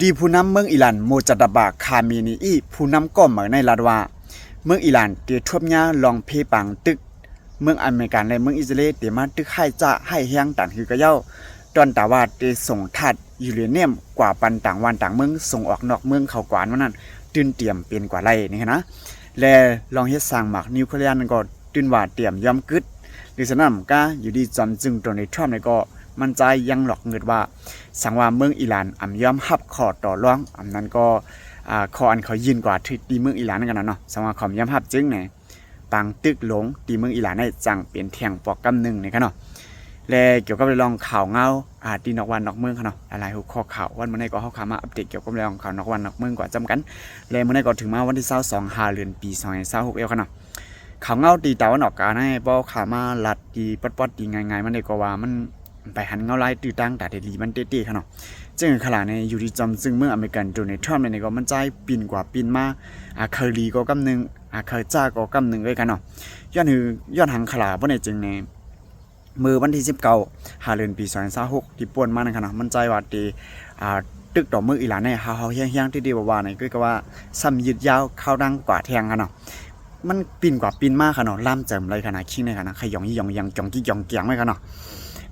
ดีผู้นำเมืองอิหร่านโมจัดบะคามีนีอีผู้นำก็เหมือนในลาดว่าเมืองอิหร่านเตียทวบญาลองเพปังตึกเมืองอเมริกันและเมืองอิสราเอลเตียมาตึกให้จะให้แห้งต่างคือกระเย้าตอนแต่ว่าเตียส่งทัดยูเรเนียมกว่าปันต่างวันต่างเมืองส่งออกนอกเมืองเขากวานว่านั้นตื่นเตรียมเป็นกว่าไรนี่นะและลองเฮ็ดสร้างหมากนิวเคลียร์นั่นก็ตื่นว่าเตรียมยอมกึดหรือสนามก้าอยู่ดีจำจึงโดนัลด์ทรัมป์นี่ก็มันใจยังหลอกเงินว่าสังว่าเมืองอิหร่านยอมฮับขอต่อรองนั้นก็ขออันเขายินกว่าที่ดีเมืองอิหร่านนั่นกันเนาะสังว่าขอมยอมฮับจึงเนี่ยปังตึกหลงดีเมืองอิหร่านได้จังเปลี่ยนแทงปอกกำนึงนี่กันเนาะและเกี่ยวกับเรื่องข่าวเงาดีนอกวันนอกเมืองเนาะอะไรหัวข้อข่าววันเมื่อไหร่ก็เข้าข่าวมาอัปเดตเกี่ยวกับเรื่องข่าวนอกวันนอกเมืองกว่าจำกันและเมื่อไหร่ก็ถึงมาวันที่22 เดือนปี2026กันเนาะข่าวเงาตีตาวันออกการให้บ่ข่าวมาลัดดีป๊อดๆดีง่ายๆมันได้ก็ว่ามันไปหันเงาไล่ตื้อตั้งแต่เดลีมันเตี้ยๆค่ะเนาะจึงขณะในอยู่ที่จำซึ่งเมื่ออเมริกันโดนัลด์ทรัมป์เนี่ยก็มันใจปีนกว่าปีนมาเคยลีก็กำนึงเคยจ้าก็กำนึงด้วยกันเนาะย้อนหังขลาบ่ได้จึงในมือวันที่19 เดือนปี2026ที่ป่วนมานั่นค่ะเนาะมันใจว่าตีตึกดอกเมืองอิหร่านเนี่ยเฮาๆเฮียงๆที่ดีว่าเนี่ยก็ว่าซ้ำยืดยาวเข้าดังกว่าแทงค่ะเนาะมันปีนกว่าปีนมากค่ะเนาะล่ำเจิมเลยค่ะนะคิงเลยค่ะนะขยองยี่ยองยังจองกี้จองเกียงไว้ค่ะเนาะ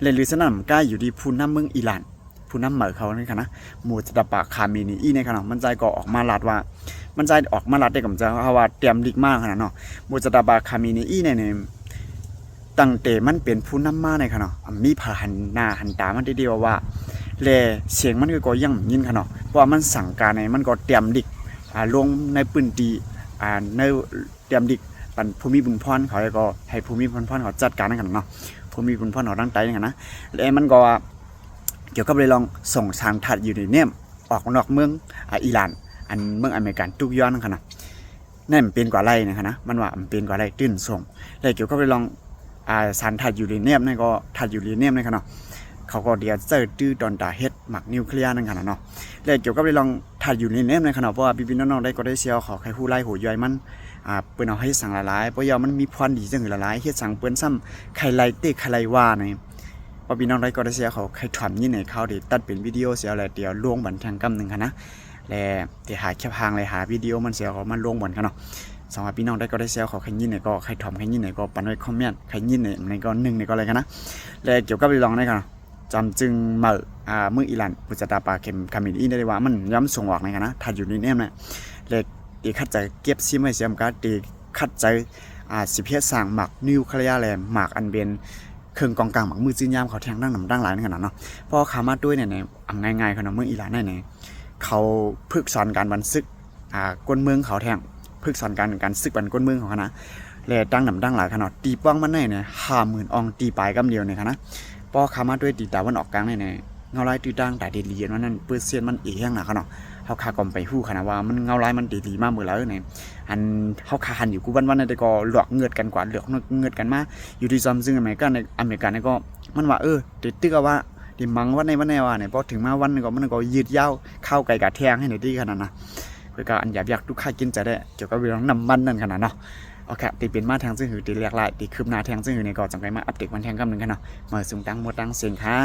เลยลือสนั่นกล้าอยู่ดีผู้นำเมืองอิหร่านผู้นำเหมือเขานี่ค่ะนะมูจดปาคามีนีอีเนี่ยค่ะเนาะมันใจก็ออกมาลาดว่ามันใจออกมาลาดได้กับใจว่าเตรียมดิกมากขนาดเนาะมูจดปาคามีนีอีเนี่ยตั้งแต่มันเป็นผู้นำมาในค่ะเนาะมีผาหันหน้าหันตามันเดียวว่าแลเสียงมันก็ยังยินค่ะเนาะเพราะมันสั่งการในมันก็เตรียมดิกลงในปืนตีในเตรียมดิกปันภูมิบุญพรเขาก็ให้ภูมิบุญพรเขาจัดการนั่นกันเนาะภูมิบุญพรเขาตั้งใจนั่นกันนะและมันก็เกี่ยวกับเลยลองส่งสารถัดอยู่ในเนี่ยออกนอกเมืองอิหร่านอันเมืองอเมริกันทุกย้อนนั่นกันนะนั่นเป็นกว่าไรนะครับนะมันว่ามันเป็นกว่าไรตื้นส่งและเกี่ยวกับเลยลองสารถัดยูเรเนียมนั่นก็ถัดยูเรเนียมนั่นกันเนาะเขาก็เดียวเจอตื้อตอนตาเฮ็ดหมักนิวเคลียร์นั่นกันเนาะและเกี่ยวกับเลยลองถัดยูเรเนียมนั่นกันเนาะเพราะว่าพี่น้องๆได้ก็ได้เชียวขอใครผู้ไล่หัวย่อยมันเปิ้นเอาให้สั่งละลายเพราะยามันมีพรดีจังละลายเฮ็ดสั่งเปิ้นซ้ำไข่ไล่เตะไข่ไล่ว่านี่พอพี่น้องได้ก็ได้เชียวเขาใครถามยินให้เขาได้ตัดเป็นวิดีโอเสียแล้วเดี๋ยวลงบันทึกกำนึงค่ะนะและเดี๋ยวหาแคปหางเลยหาวิดีโอมันเสียเขามันลงบนกันเนาะสำหรับพี่น้องได้ก็ได้เซลเขาใครยินเนี่ยก็ใครถอมใครยินเนี่ยก็ปันไว้คอมเมนต์ใครยินเนี่ยในก็1เนี่ยก็อะไรกันนะและเกี่ยวกับลองได้ค่ะจำจึงเมื่ออิหร่านปุจตาปาเข็มคามินอีได้ว่ามันย้ำส่งออกในกันนะถัดอยู่นี่เนี่ยนะและตีคัดใจเก็บซิมไว้เสียมการตีคัดใจสิเพียสร้างหมักนิวเคลียร์แลนหมักอันเป็นเครื่องกองกลางหมักมือจื้อยามเขาแทงดั้งหนำดั้งหลายนั่นขนาดเนาะพอขามาด้วยเนี่ยง่ายๆเขาเนาะเมื่ออิหร่านเนี่ยเขาพึกสอนการบันซึกก้นเมืองเขาแทงพึกสอนการซึกบันก้นเมืองของคณะและดังหนำดังหลายขนาดตีป้องมันได้เนี่ย50,000 องตีปลายกำเดียวเนี่ยคณะพอขามาด้วยตีตาวันออกกลางเนี่ยเงาลายตีดังแต่เดลีนว่านั่นเปอร์เซ็นต์มันเอียงหนาขนาดเขาคากอมไปหู้ขนาดว่ามันเงาลายมันดีมากเมื่อแล้วเนี่ยอันเขาคาหันอยู่กูวันในแต่ก็หลอกเงือดกันกว่าหลอกเงือดกันมาอยู่ที่ซัมซึ่งอเมริกันในอเมริกันเนี่ยก็มันว่าติดตึกว่าที่มังวันในว่าเนี่ยพอถึงมาวันนึงก็มันก็ยืดยาวเข้าไก่กะแทงให้ในที่ขนาดนะเพื่อการอยากทุกข้ากินจะได้เกี่ยวกับเรื่องน้ำมันนั่นขนาดเนาะโอเคตีเป็นมาแทงซึ่งหือตีเรียกลายตีคืบหน้าแทงซึ่งหือในก็จำเป็นมาอัปเดตวันแทงกำหนึ่งกันเนาะมาสุ่มตังหมดตังเสียงค่ะ